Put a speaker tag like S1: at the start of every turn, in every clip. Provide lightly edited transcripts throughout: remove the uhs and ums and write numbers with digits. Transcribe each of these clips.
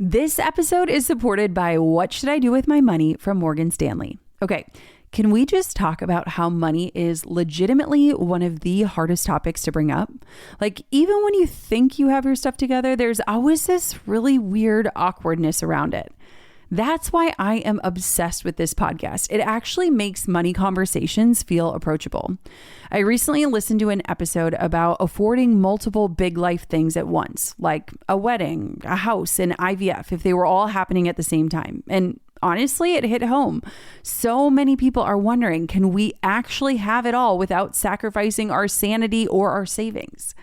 S1: This episode is supported by What Should I Do With My Money from Morgan Stanley. Okay, can we just talk about how money is legitimately one of the hardest topics to bring up? Like, even when you think you have your stuff together, there's always this really weird awkwardness around it. That's why I am obsessed with this podcast. It actually makes money conversations feel approachable. I recently listened to an episode about affording multiple big life things at once, like a wedding, a house, and IVF, if they were all happening at the same time. And honestly, it hit home. So many people are wondering, can we actually have it all without sacrificing our sanity or our savings?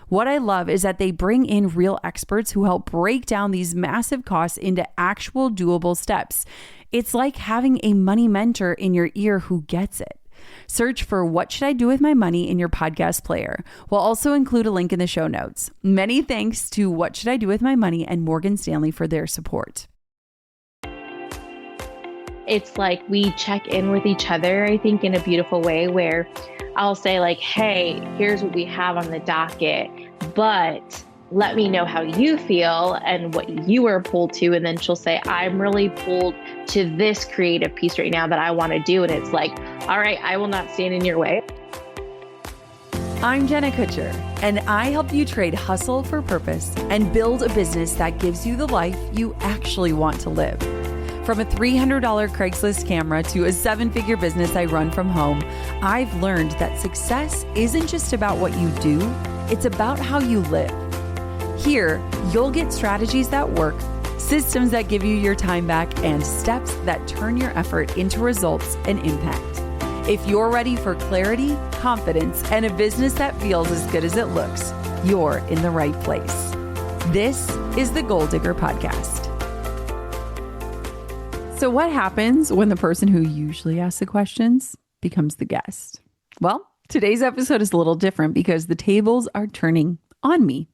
S1: What I love is that they bring in real experts who help break down these massive costs into actual doable steps. It's like having a money mentor in your ear who gets it. Search for What Should I Do With My Money in your podcast player. We'll also include a link in the show notes. Many thanks to What Should I Do With My Money and Morgan Stanley for their support.
S2: It's like we check in with each other, I think, in a beautiful way where I'll say like, hey, here's what we have on the docket, but let me know how you feel and what you are pulled to. And then she'll say, I'm really pulled to this creative piece right now that I want to do. And it's like, all right, I will not stand in your way.
S1: I'm Jenna Kutcher, and I help you trade hustle for purpose and build a business that gives you the life you actually want to live. From a $300 Craigslist camera to a seven-figure business I run from home, I've learned that success isn't just about what you do, it's about how you live. Here, you'll get strategies that work, systems that give you your time back, and steps that turn your effort into results and impact. If you're ready for clarity, confidence, and a business that feels as good as it looks, you're in the right place. This is the Goal Digger Podcast. So what happens when the person who usually asks the questions becomes the guest? Well, today's episode is a little different because the tables are turning on me.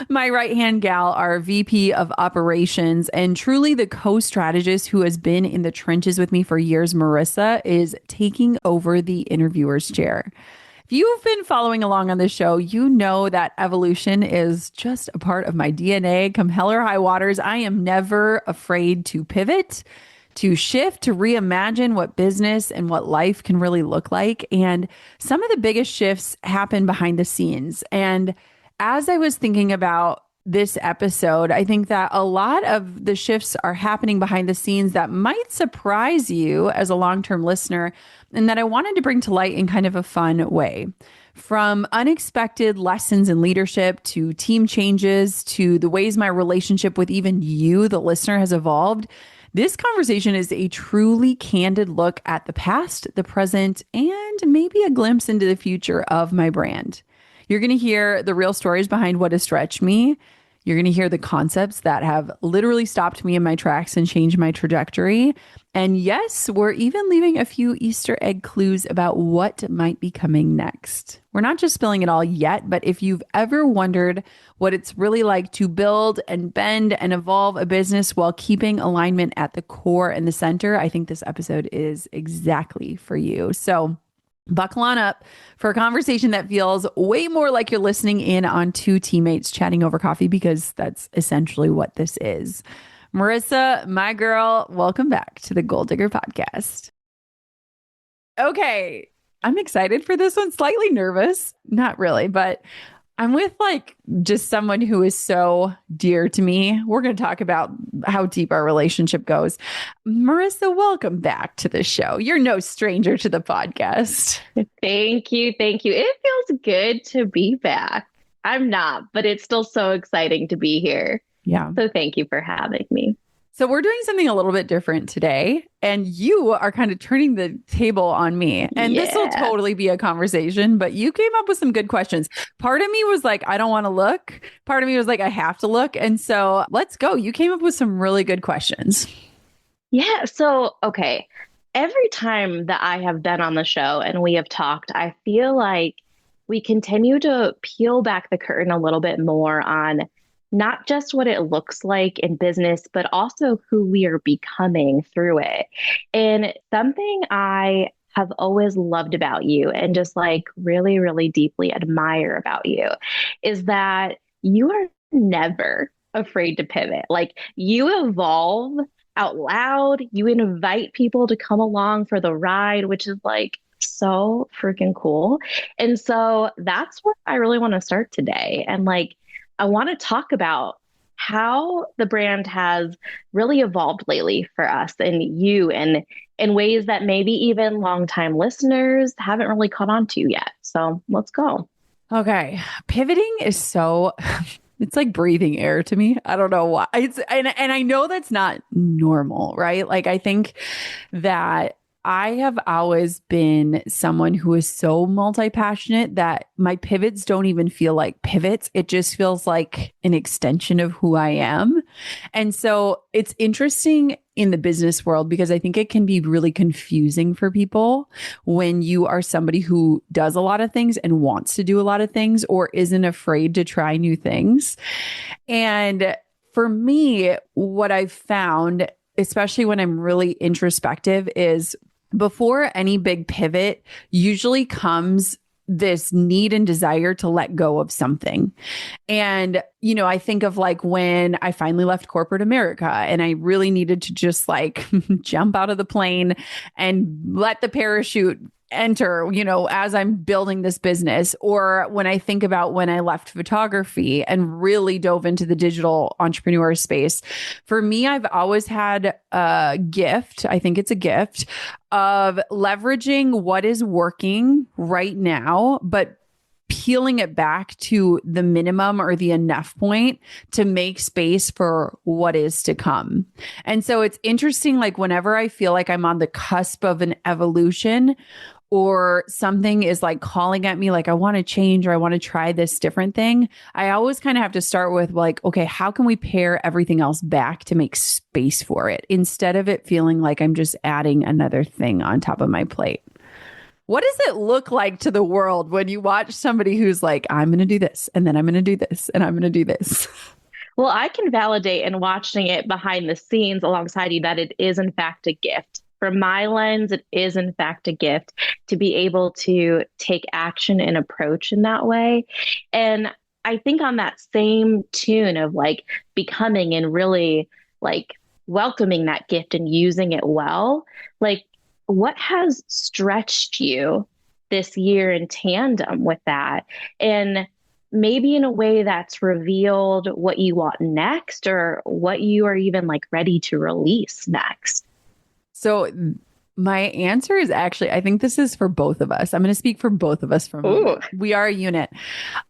S1: My right-hand gal, our VP of operations and truly the co-strategist who has been in the trenches with me for years, Marisa, is taking over the interviewer's chair. If you've been following along on this show, you know that evolution is just a part of my DNA. Come hell or high waters, I am never afraid to pivot, to shift, to reimagine what business and what life can really look like. And some of the biggest shifts happen behind the scenes. And as I was thinking about this episode, I think that a lot of the shifts are happening behind the scenes that might surprise you as a long-term listener, and that I wanted to bring to light in kind of a fun way. From unexpected lessons in leadership to team changes to the ways my relationship with even you, the listener, has evolved, this conversation is a truly candid look at the past, the present, and maybe a glimpse into the future of my brand. You're going to hear the real stories behind what has stretched me. You're going to hear the concepts that have literally stopped me in my tracks and changed my trajectory. And yes, we're even leaving a few Easter egg clues about what might be coming next. We're not just spilling it all yet, but if you've ever wondered what it's really like to build and bend and evolve a business while keeping alignment at the core and the center, I think this episode is exactly for you. So buckle on up for a conversation that feels way more like you're listening in on two teammates chatting over coffee, because that's essentially what this is. Marisa, my girl, welcome back to the Goal Digger Podcast. Okay, I'm excited for this one. Slightly nervous, not really, but I'm with like just someone who is so dear to me. We're going to talk about how deep our relationship goes. Marisa, welcome back to the show. You're no stranger to the podcast.
S2: Thank you. Thank you. It feels good to be back. I'm not, but it's still so exciting to be here.
S1: Yeah.
S2: So thank you for having me.
S1: So we're doing something a little bit different today, and you are kind of turning the table on me. And this will totally be a conversation, but you came up with some good questions. Part of me was like, I don't want to look. Part of me was like, I have to look. And so let's go. You came up with some really good questions.
S2: Yeah. So, okay. Every time that I have been on the show and we have talked, I feel like we continue to peel back the curtain a little bit more on not just what it looks like in business, but also who we are becoming through it. And something I have always loved about you and just like really, really deeply admire about you is that you are never afraid to pivot. Like you evolve out loud, you invite people to come along for the ride, which is like so freaking cool. And so that's where I really want to start today. And like, I want to talk about how the brand has really evolved lately for us and you and in ways that maybe even longtime listeners haven't really caught on to yet. So let's go.
S1: Okay. Pivoting is so it's like breathing air to me. I don't know why. And I know that's not normal, right? Like I think that I have always been someone who is so multi-passionate that my pivots don't even feel like pivots. It just feels like an extension of who I am. And so it's interesting in the business world because I think it can be really confusing for people when you are somebody who does a lot of things and wants to do a lot of things or isn't afraid to try new things. And for me, what I've found, especially when I'm really introspective, is before any big pivot usually comes this need and desire to let go of something. And, I think of like when I finally left corporate America and I really needed to just like jump out of the plane and let the parachute enter, as I'm building this business. Or when I think about when I left photography and really dove into the digital entrepreneur space, for me, I've always had a gift. I think it's a gift of leveraging what is working right now, but peeling it back to the minimum or the enough point to make space for what is to come. And so it's interesting, like whenever I feel like I'm on the cusp of an evolution or something is like calling at me, like I want to change or I want to try this different thing, I always kind of have to start with like, okay, how can we pare everything else back to make space for it instead of it feeling like I'm just adding another thing on top of my plate? What does it look like to the world when you watch somebody who's like, I'm going to do this, and then I'm going to do this, and I'm going to do this?
S2: Well, I can validate in watching it behind the scenes alongside you that it is, in fact, a gift. From my lens, it is, in fact, a gift to be able to take action and approach in that way. And I think on that same tune of like becoming and really like welcoming that gift and using it well, like what has stretched you this year in tandem with that? And maybe in a way that's revealed what you want next or what you are even like ready to release next.
S1: So my answer is actually, I think this is for both of us. I'm going to speak for both of us for a
S2: Ooh.
S1: moment. We are a unit.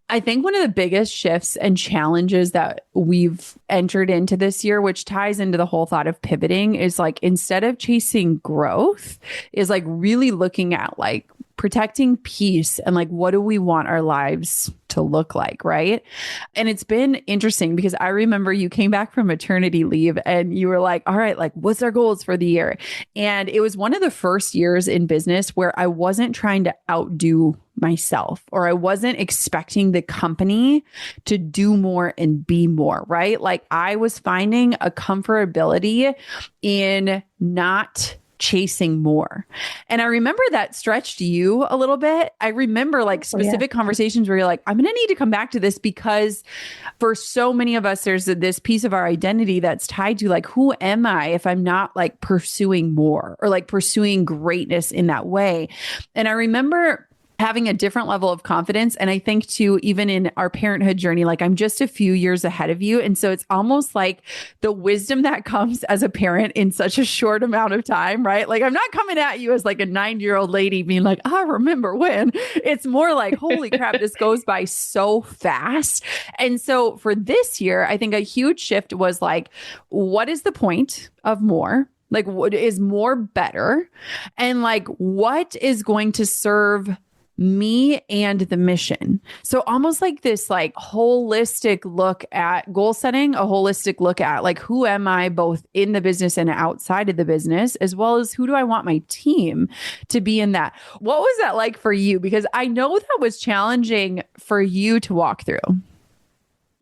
S1: I think one of the biggest shifts and challenges that we've entered into this year, which ties into the whole thought of pivoting, is like instead of chasing growth, is like really looking at like protecting peace and like what do we want our lives to look like, right? And it's been interesting because I remember you came back from maternity leave and you were like, all right, like what's our goals for the year? And it was one of the first years in business where I wasn't trying to outdo myself or I wasn't expecting the company to do more and be more, right? Like I was finding a comfortability in not chasing more. And I remember that stretched you a little bit. I remember like specific conversations where you're like, I'm going to need to come back to this because for so many of us, there's this piece of our identity that's tied to like, who am I if I'm not like pursuing more or like pursuing greatness in that way? And I remember having a different level of confidence. And I think too, even in our parenthood journey, like I'm just a few years ahead of you. And so it's almost like the wisdom that comes as a parent in such a short amount of time, right? Like I'm not coming at you as like a 9-year-old lady being like, I remember when. It's more like, holy crap, this goes by so fast. And so for this year, I think a huge shift was like, what is the point of more? Like what is more better? And like, what is going to serve me and the mission? So almost like this like holistic look at goal setting, a holistic look at like who am I both in the business and outside of the business, as well as who do I want my team to be in that. What was that like for you? Because I know that was challenging for you to walk through.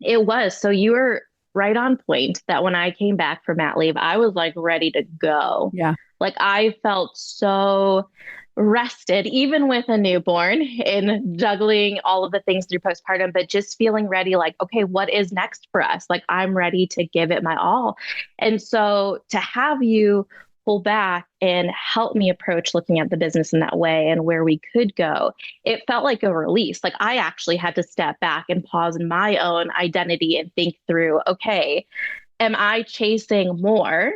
S2: It was. So you were right on point that when I came back from mat leave, I was like ready to go.
S1: Yeah.
S2: Like I felt so rested, even with a newborn, in juggling all of the things through postpartum, but just feeling ready, like, okay, what is next for us? Like, I'm ready to give it my all. And so to have you pull back and help me approach looking at the business in that way and where we could go, it felt like a release. Like, I actually had to step back and pause in my own identity and think through, okay, am I chasing more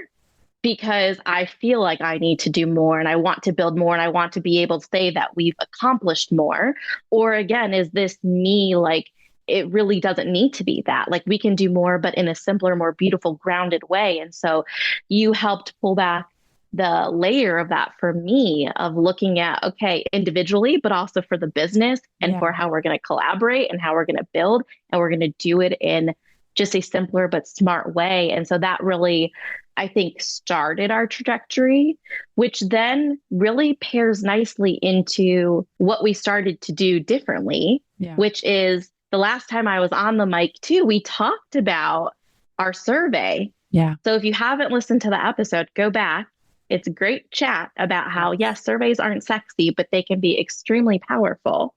S2: because I feel like I need to do more and I want to build more and I want to be able to say that we've accomplished more? Or again, is this me like, it really doesn't need to be that? Like, we can do more, but in a simpler, more beautiful, grounded way. And so you helped pull back the layer of that for me, of looking at, okay, individually, but also for the business and
S1: Yeah.
S2: for how we're going to collaborate and how we're going to build, and we're going to do it in just a simpler but smart way. And so that really, I think, started our trajectory, which then really pairs nicely into what we started to do differently,
S1: Yeah.
S2: which is the last time I was on the mic too, we talked about our survey.
S1: Yeah.
S2: So if you haven't listened to the episode, go back. It's a great chat about how, yes, surveys aren't sexy, but they can be extremely powerful.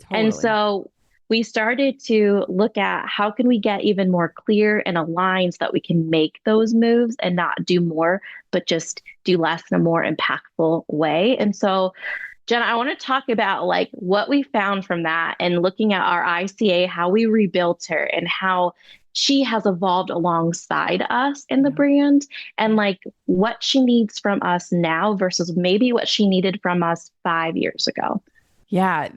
S2: And
S1: Totally.
S2: so we started to look at how can we get even more clear and aligned so that we can make those moves and not do more, but just do less in a more impactful way. And so, Jenna, I want to talk about like what we found from that and looking at our ICA, how we rebuilt her and how she has evolved alongside us in the brand, and like what she needs from us now versus maybe what she needed from us 5 years ago.
S1: Yeah,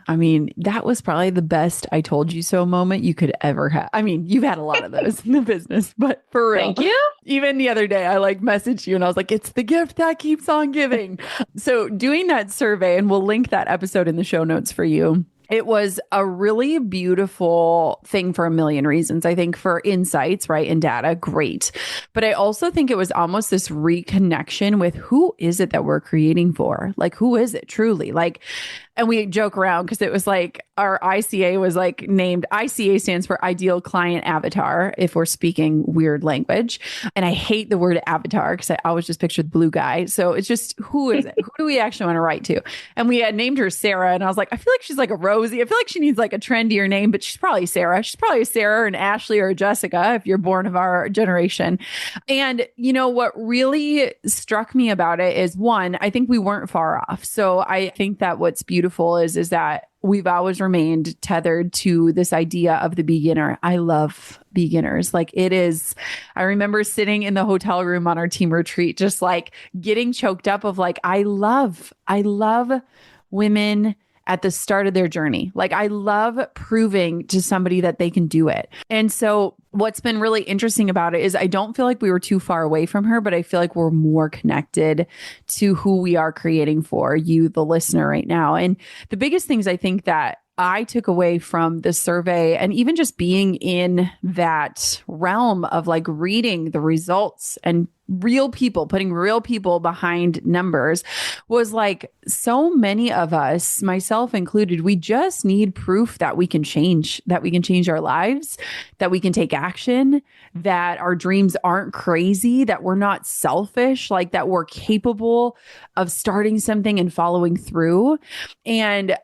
S1: I mean, that was probably the best I told you so moment you could ever have. I mean, you've had a lot of those in the business, but for real.
S2: Thank you.
S1: Even the other day, I like messaged you and I was like, it's the gift that keeps on giving. So, doing that survey, and we'll link that episode in the show notes for you. It was a really beautiful thing for a million reasons. I think for insights, right, and data, great. But I also think it was almost this reconnection with who is it that we're creating for? Like, who is it truly? Like, and we joke around because it was like our ICA was like named ICA stands for Ideal Client Avatar, if we're speaking weird language. And I hate the word avatar because I always just picture the blue guy. So it's just, who is it? Who do we actually want to write to? And we had named her Sarah. And I was like, I feel like she's like a Rosie. I feel like she needs like a trendier name, but she's probably Sarah. She's probably a Sarah, and Ashley, or a Jessica if you're born of our generation. And you know what really struck me about it is, one, I think we weren't far off. So I think that what's beautiful is that we've always remained tethered to this idea of the beginner. I love beginners. Like, it is, I remember sitting in the hotel room on our team retreat, just like getting choked up of like, I love women at the start of their journey. Like, I love proving to somebody that they can do it. And so what's been really interesting about it is I don't feel like we were too far away from her, but I feel like we're more connected to who we are creating for you, the listener, right now. And the biggest things I think that I took away from the survey, and even just being in that realm of like reading the results and real people, putting real people behind numbers, was like, so many of us, myself included, we just need proof that we can change our lives, that we can take action, that our dreams aren't crazy, that we're not selfish, like that we're capable of starting something and following through. And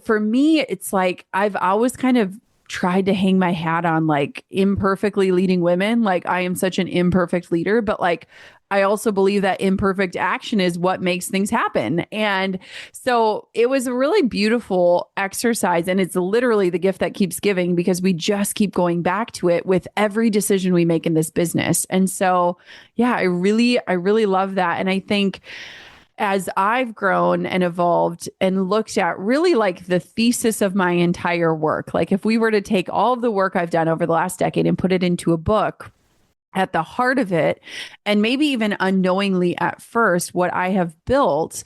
S1: for me, it's like, I've always kind of tried to hang my hat on like imperfectly leading women. Like, I am such an imperfect leader, but like, I also believe that imperfect action is what makes things happen. And so it was a really beautiful exercise. And it's literally the gift that keeps giving, because we just keep going back to it with every decision we make in this business. And so, yeah, I really love that. And I think as I've grown and evolved and looked at really like the thesis of my entire work, like if we were to take all of the work I've done over the last decade and put it into a book, at the heart of it, and maybe even unknowingly at first, what I have built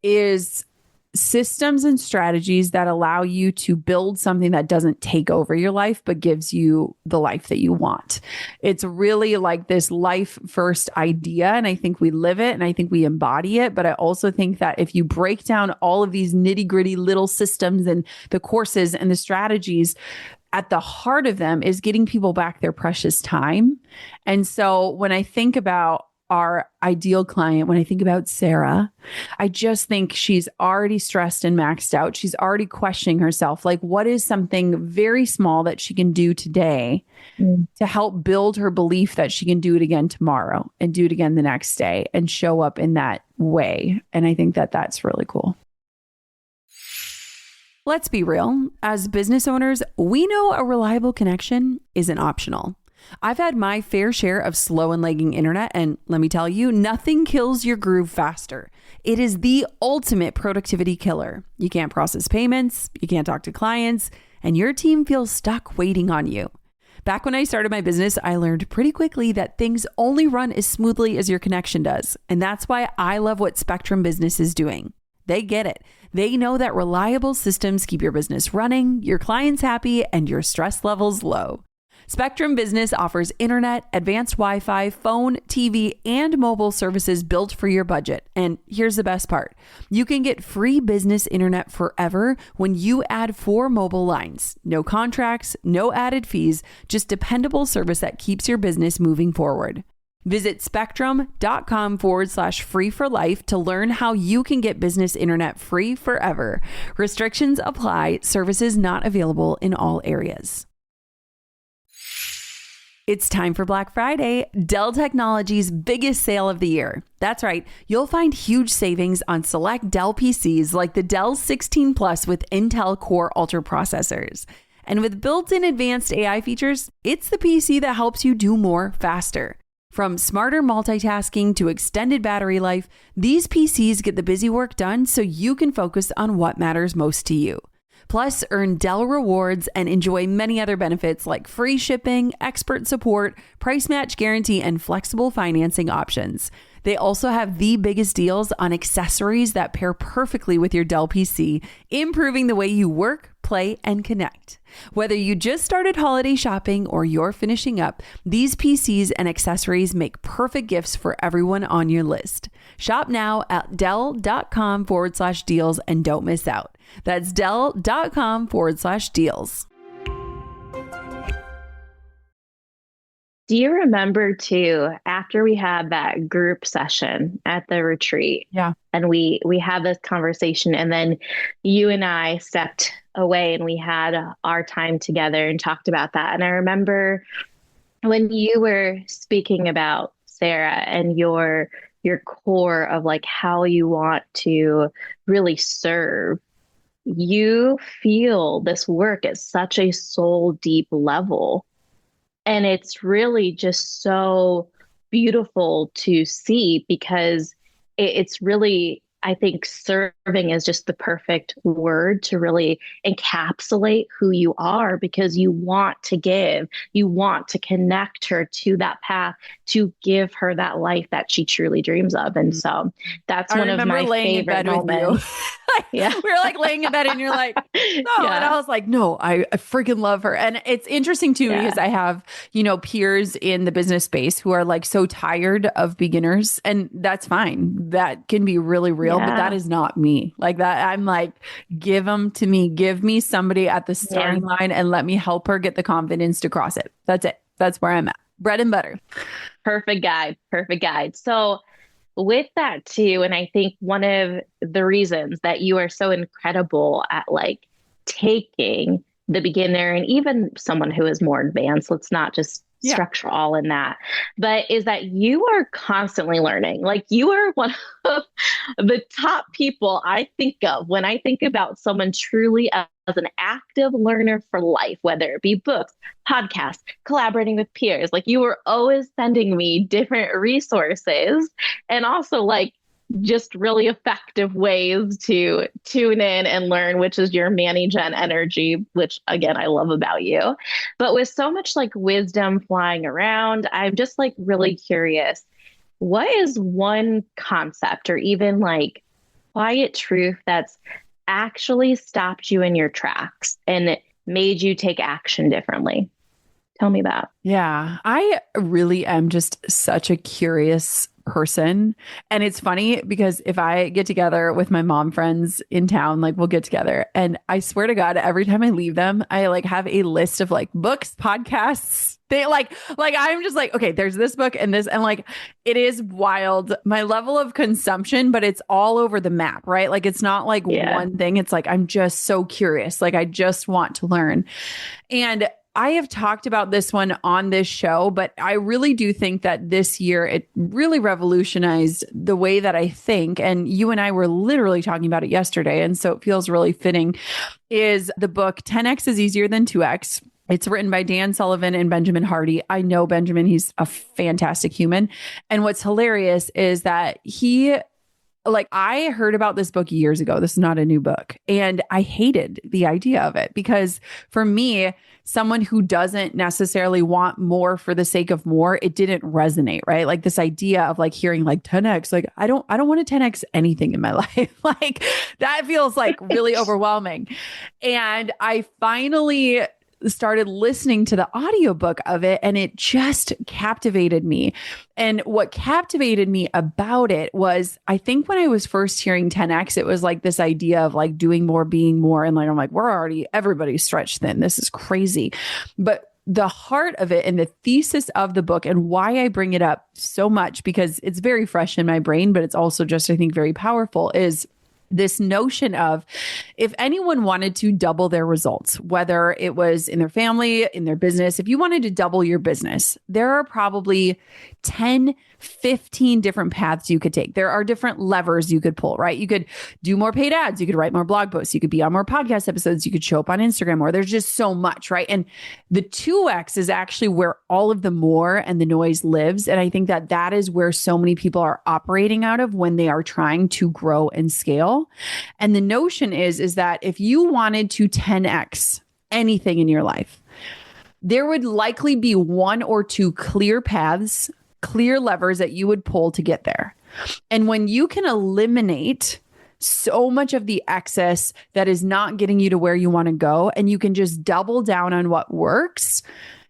S1: is systems and strategies that allow you to build something that doesn't take over your life, but gives you the life that you want. It's really like this life first idea. And I think we live it and I think we embody it. But I also think that if you break down all of these nitty gritty little systems and the courses and the strategies, at the heart of them is getting people back their precious time. And so when I think about our ideal client, when I think about Sarah, I just think she's already stressed and maxed out. She's already questioning herself. Like, what is something very small that she can do today
S2: Mm.
S1: to help build her belief that she can do it again tomorrow and do it again the next day and show up in that way? And I think that that's really cool. Let's be real. As business owners, we know a reliable connection isn't optional. I've had my fair share of slow and lagging internet, and let me tell you, nothing kills your groove faster. It is the ultimate productivity killer. You can't process payments, you can't talk to clients, and your team feels stuck waiting on you. Back when I started my business, I learned pretty quickly that things only run as smoothly as your connection does. And that's why I love what Spectrum Business is doing. They get it. They know that reliable systems keep your business running, your clients happy, and your stress levels low. Spectrum Business offers internet, advanced Wi-Fi, phone, TV, and mobile services built for your budget. And here's the best part. You can get free business internet forever when you add 4 mobile lines. No contracts, no added fees, just dependable service that keeps your business moving forward. Visit spectrum.com/free for life to learn how you can get business internet free forever. Restrictions apply. Services not available in all areas. It's time for Black Friday, Dell Technologies' biggest sale of the year. That's right, you'll find huge savings on select Dell PCs like the Dell 16 Plus with Intel Core Ultra processors. And with built-in advanced AI features, it's the PC that helps you do more faster. From smarter multitasking to extended battery life, these PCs get the busy work done so you can focus on what matters most to you. Plus, earn Dell rewards and enjoy many other benefits like free shipping, expert support, price match guarantee, and flexible financing options. They also have the biggest deals on accessories that pair perfectly with your Dell PC, improving the way you work, play, and connect. Whether you just started holiday shopping or you're finishing up, these PCs and accessories make perfect gifts for everyone on your list. Shop now at Dell.com/deals and don't miss out. That's Dell.com/deals.
S2: Do you remember too, after we had that group session at the retreat,
S1: Yeah.
S2: and we had this conversation, and then you and I stepped away and we had our time together and talked about that. And I remember when you were speaking about Sarah and your core of like how you want to really serve, you feel this work at such a soul deep level. And it's really just so beautiful to see because it's really, I think serving is just the perfect word to really encapsulate who you are, because you want to give, you want to connect her to that path, to give her that life that she truly dreams of. And so that's one of my favorite moments. Yeah.
S1: We were like laying in bed and you're like, no.
S2: Yeah.
S1: And I was like, no, I freaking love her. And it's interesting too,
S2: Yeah.
S1: because I have, peers in the business space who are like so tired of beginners, and that's fine. That can be really real, but that is not me. Like that. I'm like, give them to me, give me somebody at the starting line and let me help her get the confidence to cross it. That's it. That's where I'm at. Bread and butter.
S2: Perfect guide. Perfect guide. So with that too, and I think one of the reasons that you are so incredible at like taking the beginner and even someone who is more advanced, let's not just structure all in that, but is that you are constantly learning. Like you are one of the top people I think of when I think about someone truly as an active learner for life, whether it be books, podcasts, collaborating with peers. Like you were always sending me different resources and also like just really effective ways to tune in and learn, which is your Manny Gen energy, which again, I love about you. But with so much like wisdom flying around, I'm just like really curious, what is one concept or even like quiet truth that's actually stopped you in your tracks and it made you take action differently? Tell me about.
S1: Yeah, I really am just such a curious person. And it's funny because if I get together with my mom friends in town, like we'll get together and I swear to God, every time I leave them, I like have a list of like books, podcasts. They like I'm just like, okay, there's this book and this, and like it is wild. My level of consumption, but it's all over the map, right? Like it's not like
S2: Yeah.
S1: one thing. It's like I'm just so curious. Like I just want to learn. And I have talked about this one on this show, but I really do think that this year it really revolutionized the way that I think. And you and I were literally talking about it yesterday. And so it feels really fitting is the book 10X is Easier Than 2X. It's written by Dan Sullivan and Benjamin Hardy. I know Benjamin, he's a fantastic human. And what's hilarious is that I heard about this book years ago. This is not a new book. And I hated the idea of it because for me, someone who doesn't necessarily want more for the sake of more, it didn't resonate, right? Like this idea of like hearing like 10X, like I don't want to 10X anything in my life. Like that feels like really overwhelming. And I finally started listening to the audiobook of it and it just captivated me. And what captivated me about it was, I think when I was first hearing 10X, it was like this idea of like doing more, being more. And like, I'm like, everybody's stretched thin. This is crazy. But the heart of it and the thesis of the book and why I bring it up so much, because it's very fresh in my brain, but it's also just, I think, very powerful, is this notion of if anyone wanted to double their results, whether it was in their family, in their business, if you wanted to double your business, there are probably 10, 15 different paths you could take. There are different levers you could pull, right? You could do more paid ads. You could write more blog posts. You could be on more podcast episodes. You could show up on Instagram more. There's just so much, right? And the 2X is actually where all of the more and the noise lives. And I think that that is where so many people are operating out of when they are trying to grow and scale. And the notion is that if you wanted to 10X anything in your life, there would likely be one or two clear paths, clear levers that you would pull to get there. And when you can eliminate so much of the excess that is not getting you to where you want to go, and you can just double down on what works,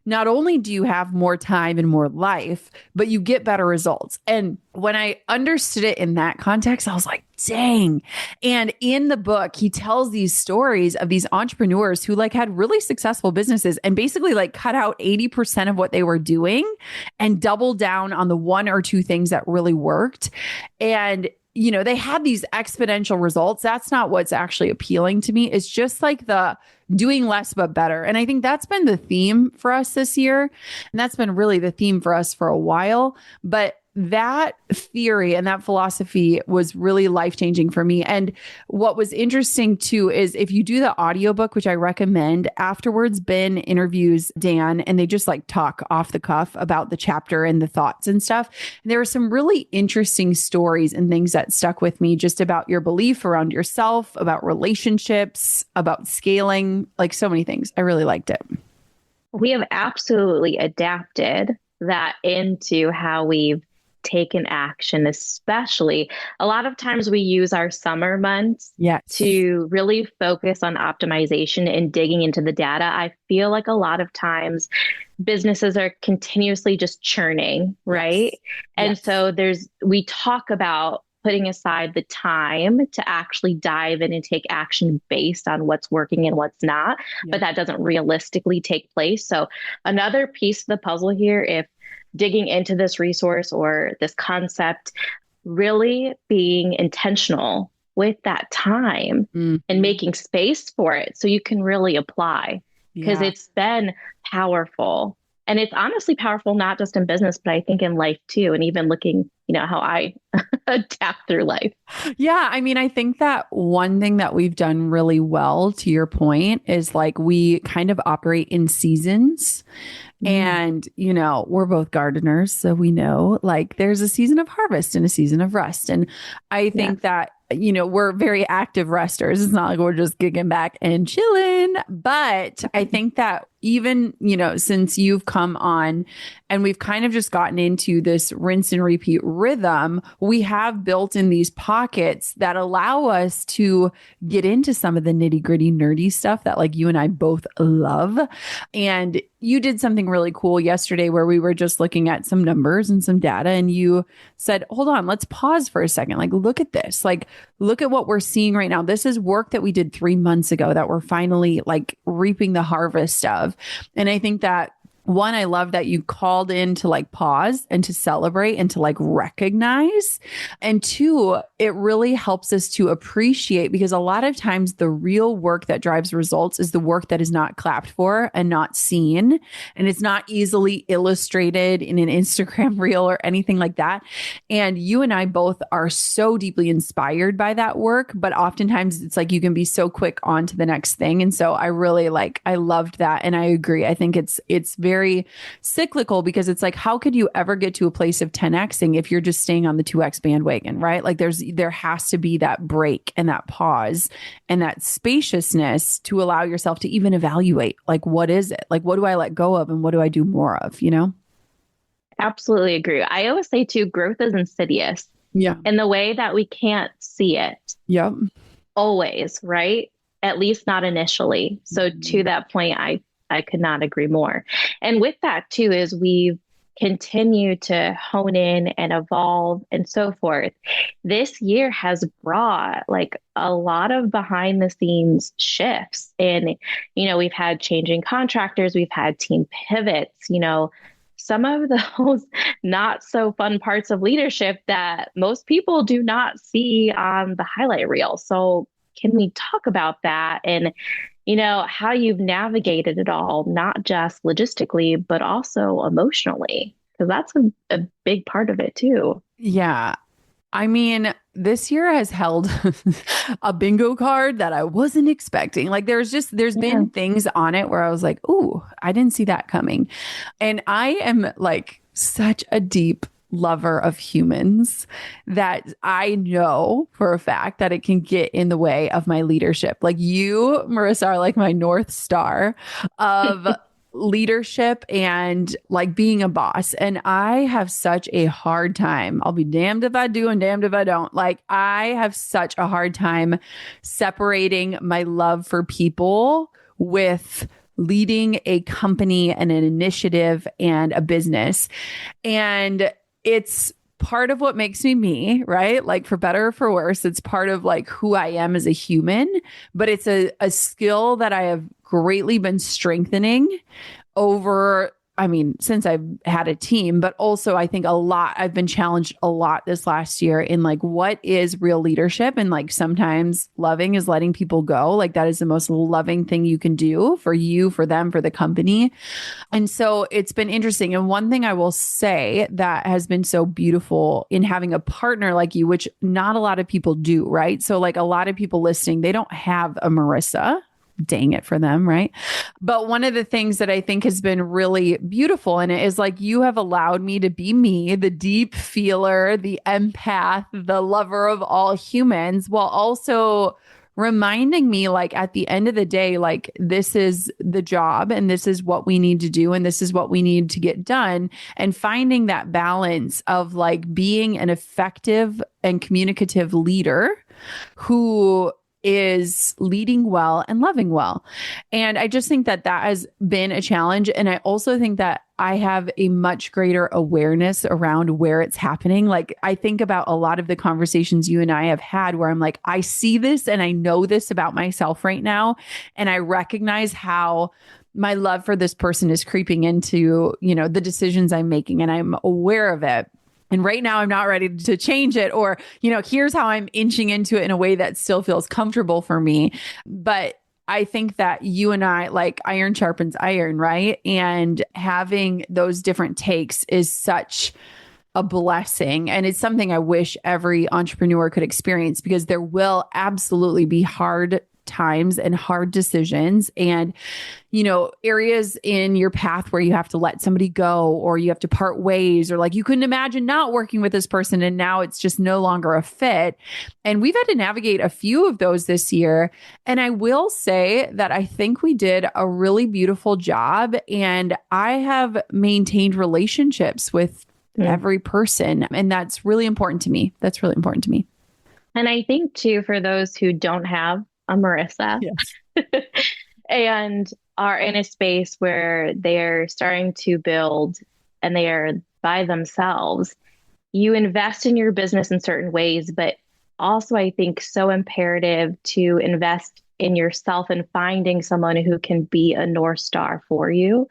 S1: not only do you have more time and more life, but you get better results. And when I understood it in that context, I was like, dang. And in the book, he tells these stories of these entrepreneurs who like had really successful businesses and basically like cut out 80% of what they were doing and doubled down on the one or two things that really worked. And you know, they had these exponential results. That's not what's actually appealing to me. It's just like the doing less but better. And I think that's been the theme for us this year. And that's been really the theme for us for a while. But that theory and that philosophy was really life-changing for me. And what was interesting too is if you do the audiobook, which I recommend, afterwards, Ben interviews Dan and they just like talk off the cuff about the chapter and the thoughts and stuff. And there were some really interesting stories and things that stuck with me just about your belief around yourself, about relationships, about scaling, like so many things. I really liked it.
S2: We have absolutely adapted that into how we've taken action, especially a lot of times we use our summer months to really focus on optimization and digging into the data. I feel like a lot of times businesses are continuously just churning, right? Yes. And so we talk about putting aside the time to actually dive in and take action based on what's working and what's not, but that doesn't realistically take place. So another piece of the puzzle here, if digging into this resource or this concept, really being intentional with that time and making space for it so you can really apply, because it's been powerful. And it's honestly powerful, not just in business, but I think in life too. And even looking, how I adapt through life.
S1: Yeah. I mean, I think that one thing that we've done really well, to your point, is like we kind of operate in seasons. And, we're both gardeners, so we know like there's a season of harvest and a season of rest. And I think that, we're very active resters. It's not like we're just gigging back and chilling. But I think that, even, since you've come on and we've kind of just gotten into this rinse and repeat rhythm, we have built in these pockets that allow us to get into some of the nitty gritty nerdy stuff that like you and I both love. And you did something really cool yesterday where we were just looking at some numbers and some data, and you said, hold on, let's pause for a second. Like, look at this. Like, look at what we're seeing right now. This is work that we did 3 months ago that we're finally like reaping the harvest of. And I think that one, I love that you called in to like pause and to celebrate and to like recognize. And two, it really helps us to appreciate, because a lot of times the real work that drives results is the work that is not clapped for and not seen. And it's not easily illustrated in an Instagram reel or anything like that. And you and I both are so deeply inspired by that work, but oftentimes it's like you can be so quick on to the next thing. And so I really I loved that. And I agree. I think it's very cyclical, because it's like, how could you ever get to a place of 10xing if you're just staying on the 2x bandwagon, right? Like there has to be that break and that pause and that spaciousness to allow yourself to even evaluate, like, what is it? Like, what do I let go of and what do I do more of,
S2: Absolutely agree. I always say too, growth is insidious.
S1: Yeah.
S2: In the way that we can't see it.
S1: Yep.
S2: Always, right? At least not initially. So to that point, I could not agree more. And with that too, is we've continued to hone in and evolve and so forth. This year has brought like a lot of behind the scenes shifts. And, we've had changing contractors, we've had team pivots, some of those not so fun parts of leadership that most people do not see on the highlight reel. So can we talk about that and how you've navigated it all, not just logistically, but also emotionally, because that's a big part of it too.
S1: Yeah. I mean, this year has held a bingo card that I wasn't expecting. Like there's been things on it where I was like, ooh, I didn't see that coming. And I am like such a deep lover of humans that I know for a fact that it can get in the way of my leadership. Like you, Marisa, are like my North Star of leadership and like being a boss. And I have such a hard time. I'll be damned if I do and damned if I don't. Like I have such a hard time separating my love for people with leading a company and an initiative and a business. And it's part of what makes me, right? Like for better or for worse, it's part of like who I am as a human, but it's a skill that I have greatly been strengthening over, since I've had a team, but also I think I've been challenged a lot this last year in like, what is real leadership? And like, sometimes loving is letting people go. Like that is the most loving thing you can do for you, for them, for the company. And so it's been interesting. And one thing I will say that has been so beautiful in having a partner like you, which not a lot of people do, right? So like a lot of people listening, they don't have a Marisa. Dang it for them, right? But one of the things that I think has been really beautiful in it is like you have allowed me to be me, the deep feeler, the empath, the lover of all humans, while also reminding me like at the end of the day, like this is the job and this is what we need to do and this is what we need to get done, and finding that balance of like being an effective and communicative leader who is leading well and loving well. And I just think that has been a challenge. And I also think that I have a much greater awareness around where it's happening. Like I think about a lot of the conversations you and I have had where I'm like, I see this and I know this about myself right now. And I recognize how my love for this person is creeping into, the decisions I'm making, and I'm aware of it. And right now I'm not ready to change it, or, here's how I'm inching into it in a way that still feels comfortable for me. But I think that you and I, like iron sharpens iron, right? And having those different takes is such a blessing. And it's something I wish every entrepreneur could experience, because there will absolutely be hard times and hard decisions and, areas in your path where you have to let somebody go or you have to part ways or like you couldn't imagine not working with this person and now it's just no longer a fit. And we've had to navigate a few of those this year. And I will say that I think we did a really beautiful job and I have maintained relationships with every person. And that's really important to me. That's really important to me.
S2: And I think too, for those who don't have a Marisa and are in a space where they're starting to build and they are by themselves, you invest in your business in certain ways, but also I think so imperative to invest in yourself and finding someone who can be a North Star for you,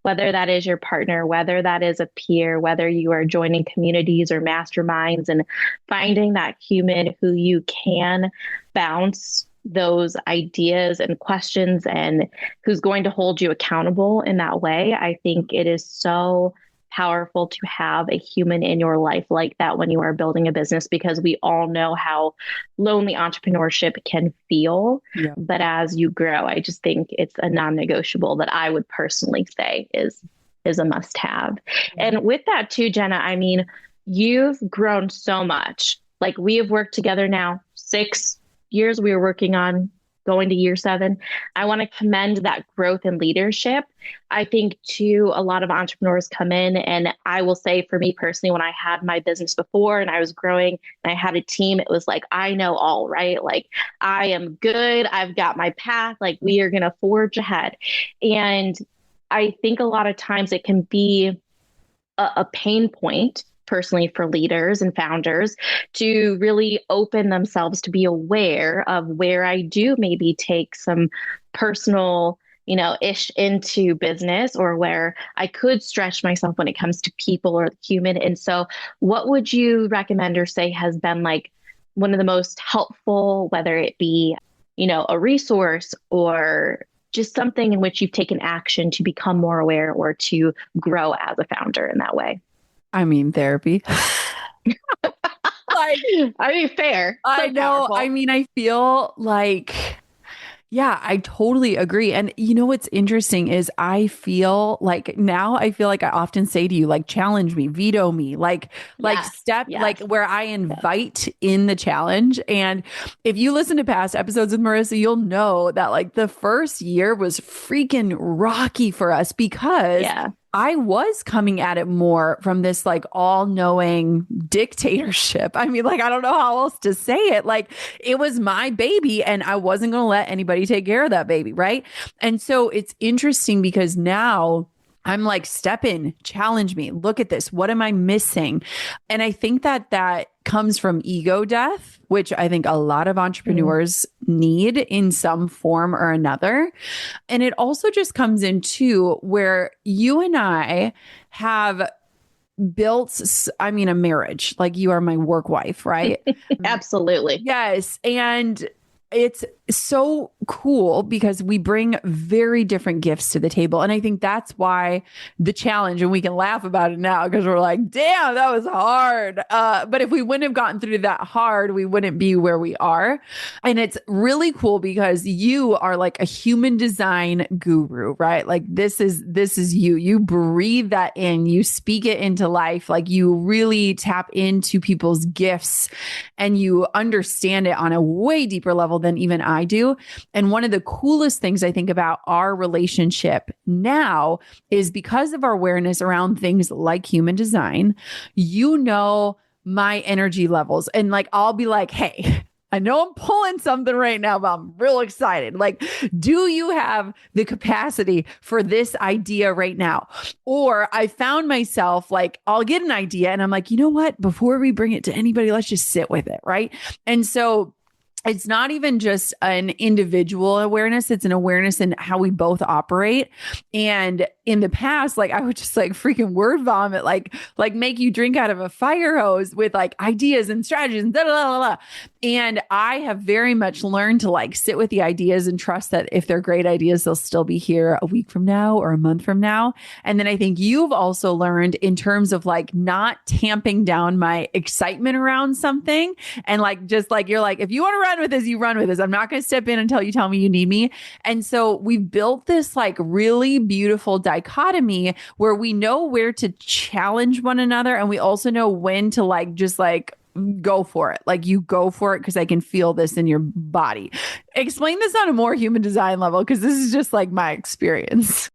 S2: whether that is your partner, whether that is a peer, whether you are joining communities or masterminds and finding that human who you can bounce those ideas and questions and who's going to hold you accountable in that way. I think it is so powerful to have a human in your life like that when you are building a business, because we all know how lonely entrepreneurship can feel. Yeah. But as you grow, I just think it's a non-negotiable that I would personally say is a must-have. Mm-hmm. And with that too, Jenna, I mean, you've grown so much. Like we have worked together now 6 years. We were working on going to year 7. I want to commend that growth and leadership. I think too, a lot of entrepreneurs come in, and I will say for me personally, when I had my business before and I was growing and I had a team, it was like, I know all, right? Like I am good. I've got my path. Like we are going to forge ahead. And I think a lot of times it can be a pain point personally for leaders and founders to really open themselves to be aware of where I do maybe take some personal, ish into business, or where I could stretch myself when it comes to people or human. And so what would you recommend or say has been like one of the most helpful, whether it be, a resource or just something in which you've taken action to become more aware or to grow as a founder in that way?
S1: I mean, therapy.
S2: Fair.
S1: I know. Powerful. I mean, I feel like, yeah, I totally agree. And what's interesting is I feel like I often say to you, like, challenge me, veto me, like where I invite in the challenge. And if you listen to past episodes with Marisa, you'll know that like the first year was freaking rocky for us because I was coming at it more from this like all-knowing dictatorship. I mean, like, I don't know how else to say it. Like, it was my baby and I wasn't going to let anybody take care of that baby, right? And so it's interesting because now I'm like, step in, challenge me, look at this. What am I missing? And I think that comes from ego death, which I think a lot of entrepreneurs need in some form or another. And it also just comes into where you and I have built, a marriage. Like you are my work wife, right?
S2: Absolutely.
S1: Yes. And it's so cool because we bring very different gifts to the table. And I think that's why the challenge, and we can laugh about it now because we're like, damn, that was hard. But if we wouldn't have gotten through that hard, we wouldn't be where we are. And it's really cool because you are like a human design guru, right? Like this is you. You breathe that in, you speak it into life. Like you really tap into people's gifts and you understand it on a way deeper level than even I do. And one of the coolest things I think about our relationship now is because of our awareness around things like human design, my energy levels. And like, I'll be like, hey, I know I'm pulling something right now, but I'm real excited. Like, do you have the capacity for this idea right now? Or I found myself like, I'll get an idea and I'm like, you know what? Before we bring it to anybody, let's just sit with it. Right. And so it's not even just an individual awareness. It's an awareness in how we both operate. And in the past, like I would just like freaking word vomit, like make you drink out of a fire hose with like ideas and strategies and da da da da. And I have very much learned to like sit with the ideas and trust that if they're great ideas, they'll still be here a week from now or a month from now. And then I think you've also learned in terms of like not tamping down my excitement around something and like just like you're like, if you want to run with this, you run with this. I'm not going to step in until you tell me you need me. And so we've built this like really beautiful dichotomy where we know where to challenge one another and we also know when to like just like go for it. Like you go for it because I can feel this in your body. Explain this on a more human design level because this is just like my experience.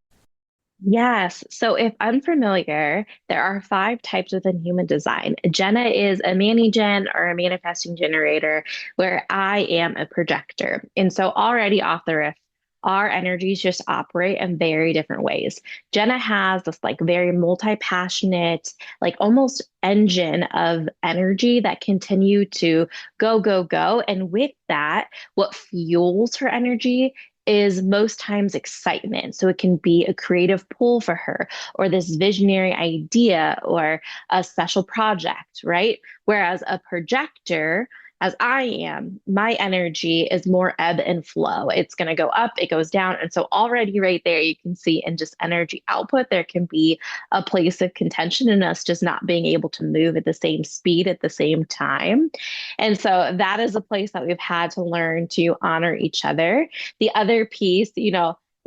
S2: Yes. So if unfamiliar, there are 5 types within human design. Jenna is a mani-gen or a manifesting generator, where I am a projector. And so already off the riff, our energies just operate in very different ways. Jenna has this like very multi-passionate, like almost engine of energy that continue to go, go, go. And with that, what fuels her energy is most times excitement. So it can be a creative pull for her, or this visionary idea, or a special project, right? Whereas a projector, as I am, my energy is more ebb and flow. It's going to go up, it goes down. And so already right there, you can see in just energy output, there can be a place of contention in us just not being able to move at the same speed at the same time. And so that is a place that we've had to learn to honor each other. The other piece,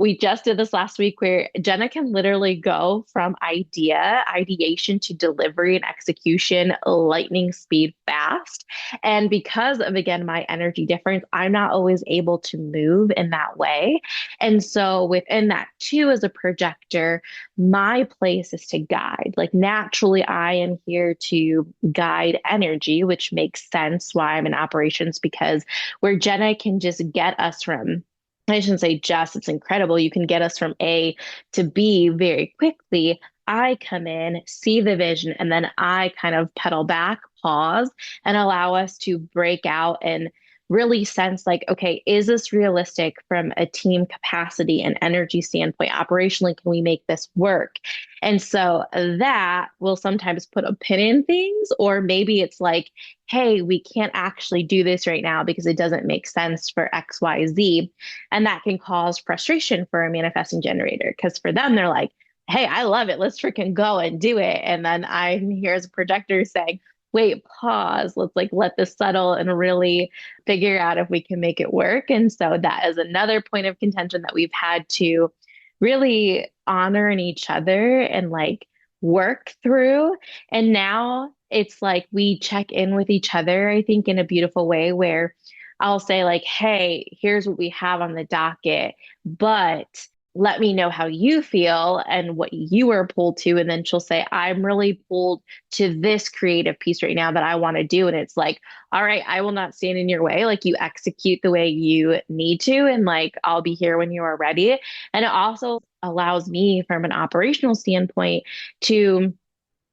S2: we just did this last week where Jenna can literally go from ideation to delivery and execution, lightning speed fast. And because of, again, my energy difference, I'm not always able to move in that way. And so within that too, as a projector, my place is to guide. Like naturally, I am here to guide energy, which makes sense why I'm in operations, because where Jenna can just get us from, I shouldn't say just, it's incredible. You can get us from A to B very quickly. I come in, see the vision, and then I kind of pedal back, pause, and allow us to break out and really sense like, okay, is this realistic from a team capacity and energy standpoint? Operationally, can we make this work? And so that will sometimes put a pin in things, or maybe it's like, hey, we can't actually do this right now because it doesn't make sense for X, Y, Z. And that can cause frustration for a manifesting generator, because for them, they're like, hey, I love it. Let's freaking go and do it. And then I'm here as a projector saying, wait, pause. Let's like let this settle and really figure out if we can make it work. And so that is another point of contention that we've had to really honor in each other and like work through. And now it's like we check in with each other, I think, in a beautiful way where I'll say like, hey, here's what we have on the docket, but let me know how you feel and what you are pulled to. And then she'll say, I'm really pulled to this creative piece right now that I want to do. And it's like, all right, I will not stand in your way. Like you execute the way you need to. And like, I'll be here when you are ready. And it also allows me from an operational standpoint to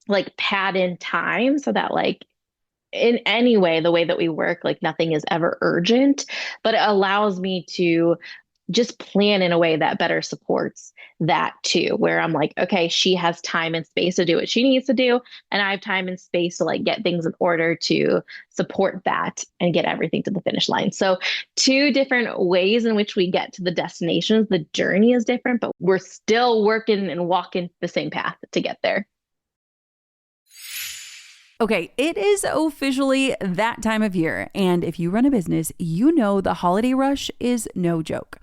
S2: like pad in time so that like, in any way, the way that we work, like nothing is ever urgent, but it allows me to just plan in a way that better supports that too, where I'm like, okay, she has time and space to do what she needs to do. And I have time and space to like get things in order to support that and get everything to the finish line. So 2 different ways in which we get to the destinations. The journey is different, but we're still working and walking the same path to get there.
S1: Okay, it is officially that time of year. And if you run a business, you know the holiday rush is no joke.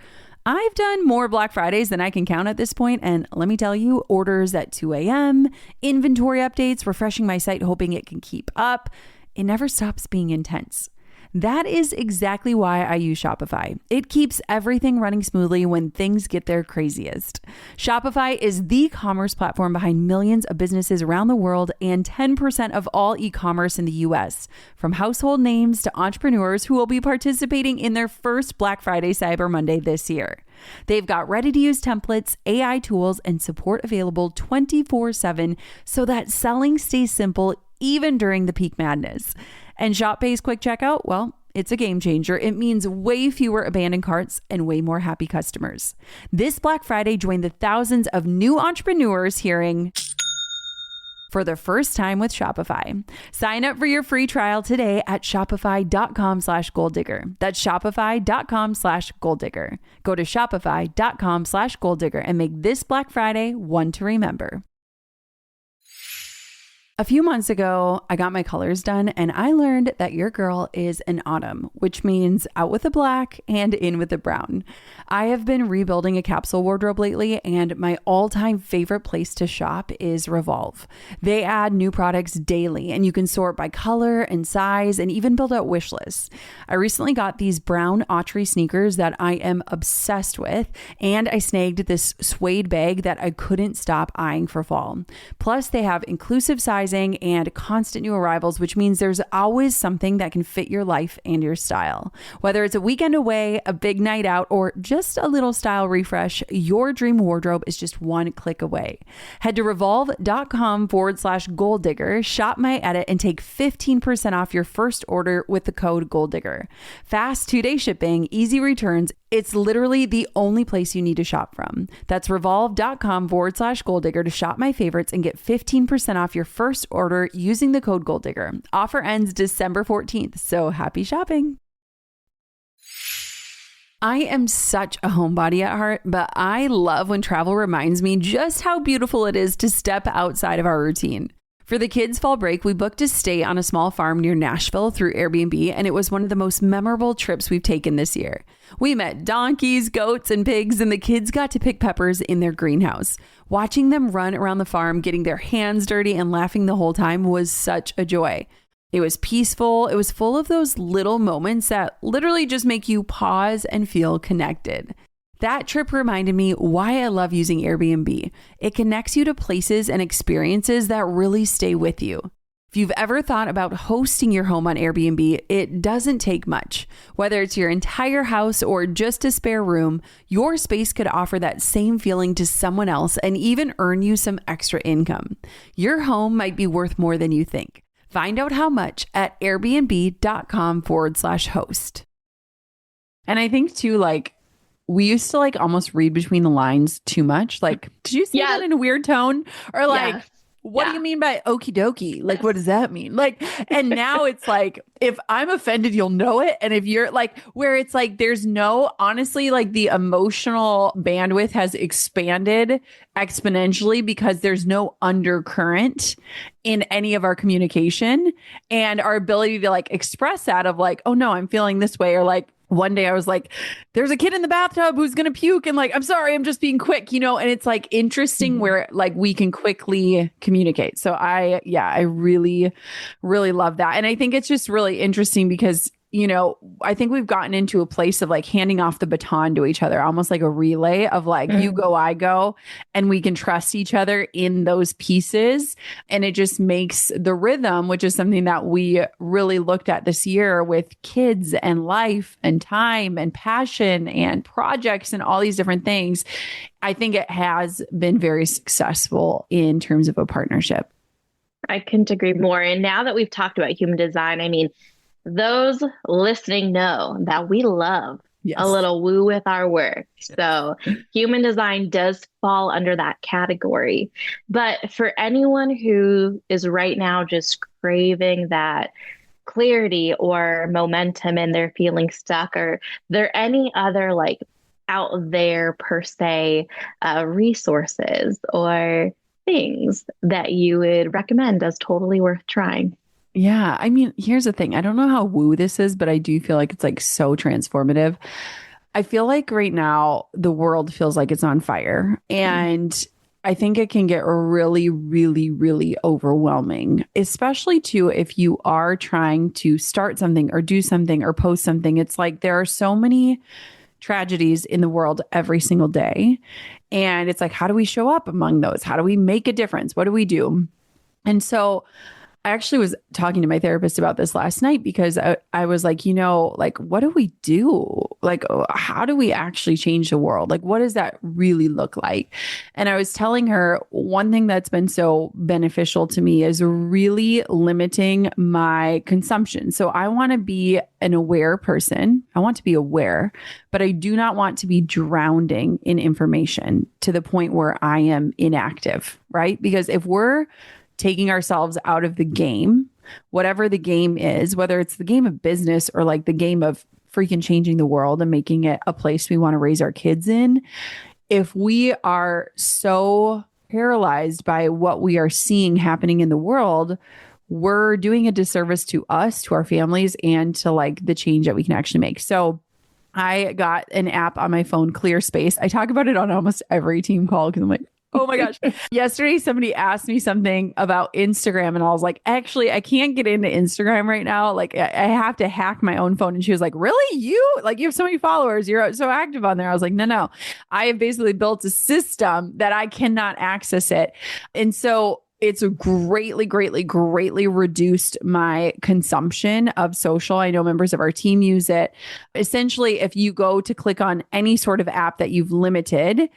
S1: I've done more Black Fridays than I can count at this point, and let me tell you, orders at 2 a.m., inventory updates, refreshing my site, hoping it can keep up. It never stops being intense. That is exactly why I use Shopify. It keeps everything running smoothly when things get their craziest. Shopify is the commerce platform behind millions of businesses around the world and 10% of all e-commerce in the US, from household names to entrepreneurs who will be participating in their first Black Friday Cyber Monday this year. They've got ready-to-use templates, AI tools, and support available 24/7 so that selling stays simple even during the peak madness. And Shop Pay's quick checkout, well, It's a game changer. It means way fewer abandoned carts and way more happy customers. This Black Friday, join the thousands of new entrepreneurs hearing for the first time with Shopify. Sign up for your free trial today at shopify.com/goaldigger. That's shopify.com/goaldigger. Go to shopify.com/goaldigger and make this Black Friday one to remember. A few months ago, I got my colors done and I learned that your girl is an autumn, which means out with the black and in with the brown. I have been rebuilding a capsule wardrobe lately, and my all-time favorite place to shop is Revolve. They add new products daily and you can sort by color and size and even build out wish lists. I recently got these brown Autry sneakers that I am obsessed with, and I snagged this suede bag that I couldn't stop eyeing for fall. Plus, they have inclusive sizing and constant new arrivals, which means there's always something that can fit your life and your style. Whether it's a weekend away, a big night out, or just a little style refresh, your dream wardrobe is just one click away. Head to revolve.com/goaldigger, shop my edit, and take 15% off your first order with the code GOALDIGGER. Fast 2-day shipping, easy returns. It's literally the only place you need to shop from. That's revolve.com/goaldigger to shop my favorites and get 15% off your first order using the code GOALDIGGER. Offer ends December 14th, so happy shopping. I am such a homebody at heart, but I love when travel reminds me just how beautiful it is to step outside of our routine. For the kids' fall break, we booked a stay on a small farm near Nashville through Airbnb, and it was one of the most memorable trips we've taken this year. We met donkeys, goats, and pigs, and the kids got to pick peppers in their greenhouse. Watching them run around the farm, getting their hands dirty and laughing the whole time was such a joy. It was peaceful. It was full of those little moments that literally just make you pause and feel connected. That trip reminded me why I love using Airbnb. It connects you to places and experiences that really stay with you. If you've ever thought about hosting your home on Airbnb, it doesn't take much. Whether it's your entire house or just a spare room, your space could offer that same feeling to someone else and even earn you some extra income. Your home might be worth more than you think. Find out how much at airbnb.com/host. And I think too, like, we used to like almost read between the lines too much. Like, did you say that in a weird tone? Or like, what do you mean by okie dokie? Like, what does that mean? Like, and now it's like, if I'm offended, you'll know it. And if you're like, where it's like, there's no, honestly, like the emotional bandwidth has expanded exponentially because there's no undercurrent in any of our communication, and our ability to like express that of like, oh no, I'm feeling this way. Or like, one day I was like, there's a kid in the bathtub who's going to puke. And like, I'm sorry, I'm just being quick, and it's like interesting where like we can quickly communicate. So I really, really love that. And I think it's just really interesting because, I think we've gotten into a place of like handing off the baton to each other, almost like a relay of like, you go, I go, and we can trust each other in those pieces. And it just makes the rhythm, which is something that we really looked at this year with kids and life and time and passion and projects and all these different things. I think it has been very successful in terms of a partnership.
S2: I couldn't agree more. And now that we've talked about human design, I mean, those listening know that we love a little woo with our work. So human design does fall under that category. But for anyone who is right now just craving that clarity or momentum and they're feeling stuck, are there any other like out there per se resources or things that you would recommend as totally worth trying?
S1: Yeah. I mean, here's the thing. I don't know how woo this is, but I do feel like it's like so transformative. I feel like right now the world feels like it's on fire, and I think it can get really, really, really overwhelming, especially too if you are trying to start something or do something or post something. It's like there are so many tragedies in the world every single day. And it's like, how do we show up among those? How do we make a difference? What do we do? And so I actually was talking to my therapist about this last night because I was like, like, what do we do? like, how do we actually change the world? Like, what does that really look like? And I was telling her one thing that's been so beneficial to me is really limiting my consumption. So I want to be an aware person. I want to be aware, but I do not want to be drowning in information to the point where I am inactive, right? Because if we're taking ourselves out of the game, whatever the game is, whether it's the game of business or like the game of freaking changing the world and making it a place we want to raise our kids in, if we are so paralyzed by what we are seeing happening in the world, we're doing a disservice to us, to our families, and to like the change that we can actually make. So I got an app on my phone, ClearSpace. I talk about it on almost every team call because I'm like, oh my gosh. Yesterday, somebody asked me something about Instagram, and I was like, actually, I can't get into Instagram right now. Like, I have to hack my own phone. And she was like, really? You have so many followers. You're so active on there. I was like, no. I have basically built a system that I cannot access it. And so it's greatly reduced my consumption of social. I know members of our team use it. Essentially, if you go to click on any sort of app that you've limited,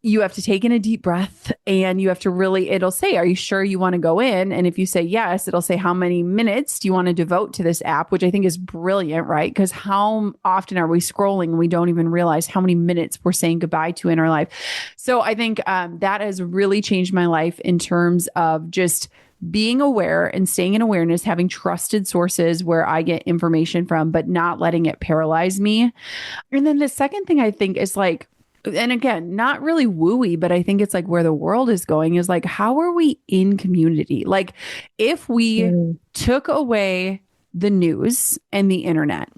S1: you have to take in a deep breath and you have to really, it'll say, are you sure you want to go in? And if you say yes, it'll say, how many minutes do you want to devote to this app? Which I think is brilliant, right? Because how often are we scrolling and we don't even realize how many minutes we're saying goodbye to in our life? So I think that has really changed my life in terms of just being aware and staying in awareness, having trusted sources where I get information from, but not letting it paralyze me. And then the second thing I think is like, and again, not really wooey, but I think it's like where the world is going is like, how are we in community? Like if we took away the news and the internet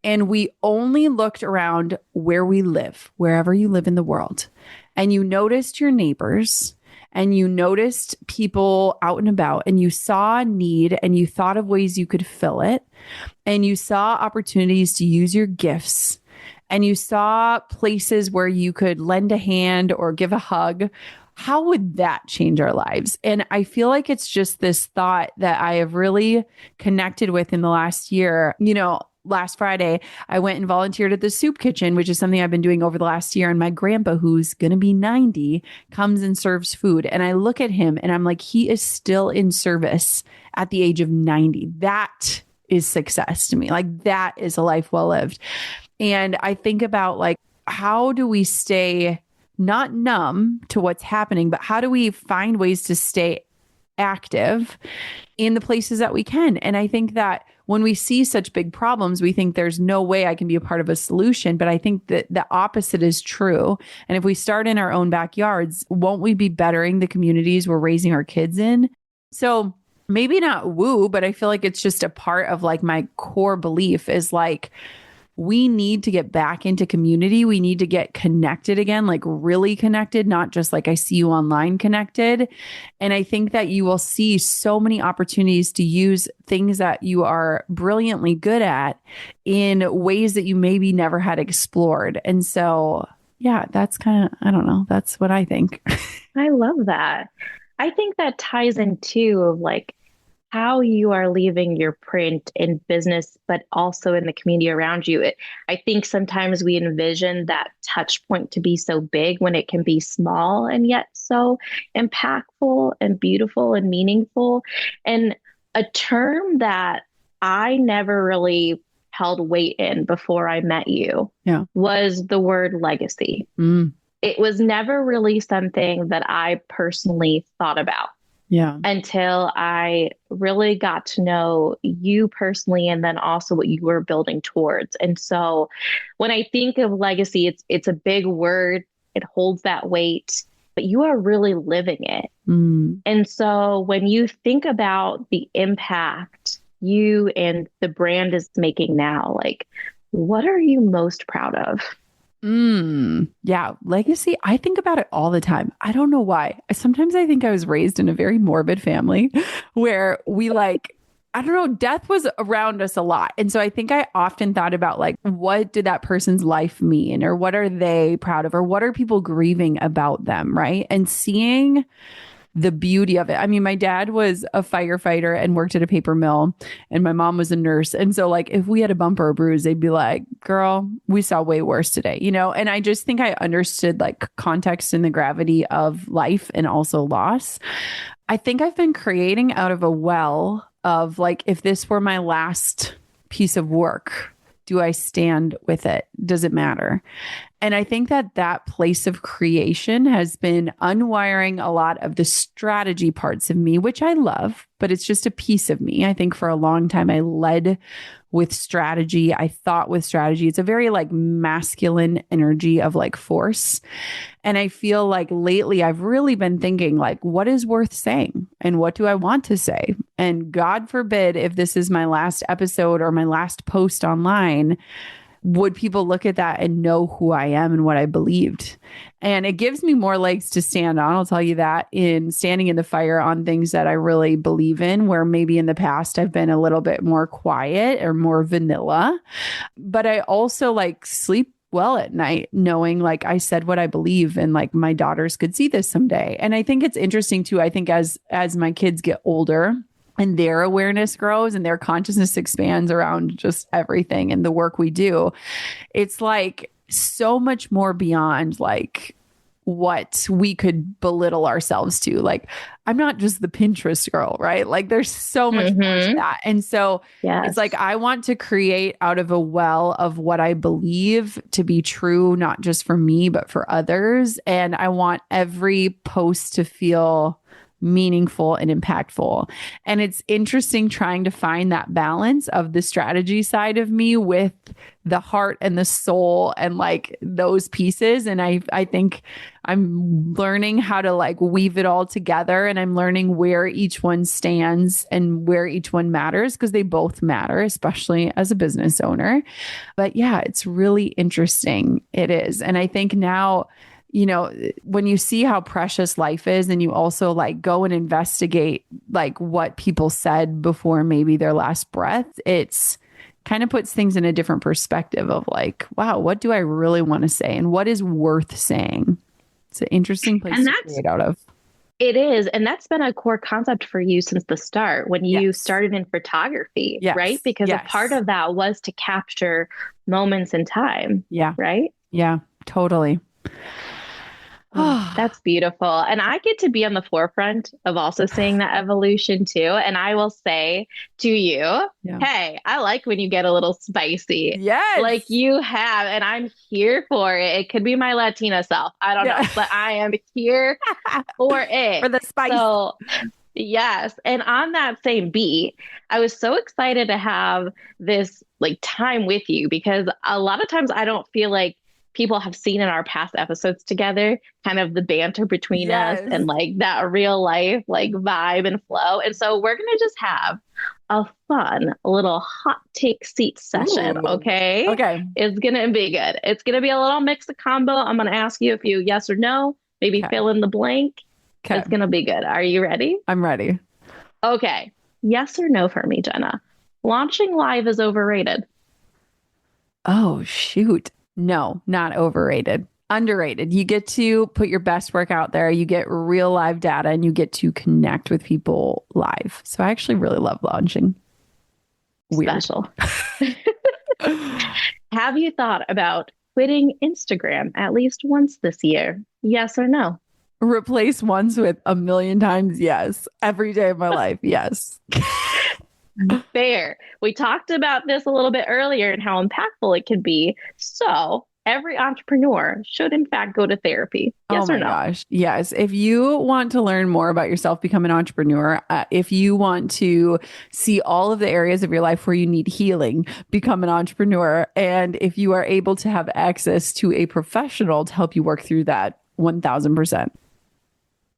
S1: and we only looked around where we live, wherever you live in the world, and you noticed your neighbors and you noticed people out and about and you saw a need and you thought of ways you could fill it and you saw opportunities to use your gifts and you saw places where you could lend a hand or give a hug, how would that change our lives? And I feel like it's just this thought that I have really connected with in the last year. You know, last Friday, I went and volunteered at the soup kitchen, which is something I've been doing over the last year. And my grandpa, who's going to be 90, comes and serves food. And I look at him and I'm like, he is still in service at the age of 90. That is success to me. Like that is a life well lived. And I think about like, how do we stay not numb to what's happening, but how do we find ways to stay active in the places that we can? And I think that when we see such big problems, we think there's no way I can be a part of a solution. But I think that the opposite is true. And if we start in our own backyards, won't we be bettering the communities we're raising our kids in? So maybe not woo, but I feel like it's just a part of like my core belief is like, we need to get back into community. We need to get connected again, like really connected, not just like I see you online connected. And I think that you will see so many opportunities to use things that you are brilliantly good at in ways that you maybe never had explored. And so, yeah, that's kind of, I don't know, that's what I think.
S2: I love that. I think that ties in too of like how you are leaving your print in business, but also in the community around you. I think sometimes we envision that touch point to be so big when it can be small and yet so impactful and beautiful and meaningful. And a term that I never really held weight in before I met you was the word legacy. It was never really something that I personally thought about. Until I really got to know you personally and then also what you were building towards. And so when I think of legacy, it's a big word. It holds that weight, but you are really living it. And so when you think about the impact you and the brand is making now, like what are you most proud of?
S1: Yeah. Legacy. I think about it all the time. I don't know why. Sometimes I think I was raised in a very morbid family where we like, I don't know, death was around us a lot. And so I think I often thought about like, what did that person's life mean? Or what are they proud of? Or what are people grieving about them? Right. And seeing the beauty of it. I mean, my dad was a firefighter and worked at a paper mill, and my mom was a nurse. And so, like, if we had a bump or a bruise, they'd be like, girl, we saw way worse today, you know? And I just think I understood like context and the gravity of life and also loss. I think I've been creating out of a well of like, if this were my last piece of work, do I stand with it? Does it matter? And I think that that place of creation has been unwiring a lot of the strategy parts of me, which I love, but it's just a piece of me. I think for a long time, I led with strategy. I thought with strategy. It's a very like masculine energy of like force. And I feel like lately I've really been thinking like, what is worth saying and what do I want to say? And God forbid if this is my last episode or my last post online, would people look at that and know who I am and what I believed? And it gives me more legs to stand on. I'll tell you that, in standing in the fire on things that I really believe in, where maybe in the past I've been a little bit more quiet or more vanilla. But I also like sleep well at night knowing like I said what I believe and like my daughters could see this someday. And I think it's interesting too. I think as my kids get older, and their awareness grows and their consciousness expands around just everything and the work we do, it's like so much more beyond like what we could belittle ourselves to. Like, I'm not just the Pinterest girl, right? Like, there's so much more to that. And so it's like, I want to create out of a well of what I believe to be true, not just for me, but for others. And I want every post to feel meaningful and impactful. And it's interesting trying to find that balance of the strategy side of me with the heart and the soul and like those pieces. And I think I'm learning how to like weave it all together, and I'm learning where each one stands and where each one matters, because they both matter, especially as a business owner. But yeah, it's really interesting. It is. And I think now, you know, when you see how precious life is and you also like go and investigate like what people said before maybe their last breath, it's kind of puts things in a different perspective of like, wow, what do I really want to say and what is worth saying? It's an interesting place to create out of.
S2: It is. And that's been a core concept for you since the start when you started in photography, right? Because a part of that was to capture moments in time.
S1: Yeah.
S2: Right?
S1: Yeah, totally.
S2: That's beautiful. And I get to be on the forefront of also seeing that evolution too. And I will say to you, hey, I like when you get a little spicy.
S1: Yes.
S2: Like you have, and I'm here for it. It could be my Latina self. I don't know, but I am here for it.
S1: For the spice.
S2: So yes. And on that same beat, I was so excited to have this like time with you, because a lot of times I don't feel like people have seen in our past episodes together, kind of the banter between us and like that real life, like vibe and flow. And so we're going to just have a fun little hot take seat session.
S1: Ooh.
S2: Okay. It's going to be good. It's going to be a little mix of combo. I'm going to ask you a few yes or no, maybe fill in the blank. It's going to be good. Are you ready?
S1: I'm ready.
S2: Okay. Yes or no for me, Jenna? Launching live is overrated.
S1: Oh, shoot. No, not overrated. Underrated. You get to put your best work out there. You get real live data and you get to connect with people live. So I actually really love launching. Weird.
S2: Special. Have you thought about quitting Instagram at least once this year? Yes or no?
S1: Replace once with a million times yes. Every day of my life, yes.
S2: Fair. We talked about this a little bit earlier and how impactful it can be. So every entrepreneur should in fact go to therapy. Yes or no?
S1: Gosh. Yes. If you want to learn more about yourself, become an entrepreneur. If you want to see all of the areas of your life where you need healing, become an entrepreneur. And if you are able to have access to a professional to help you work through that, 1000%.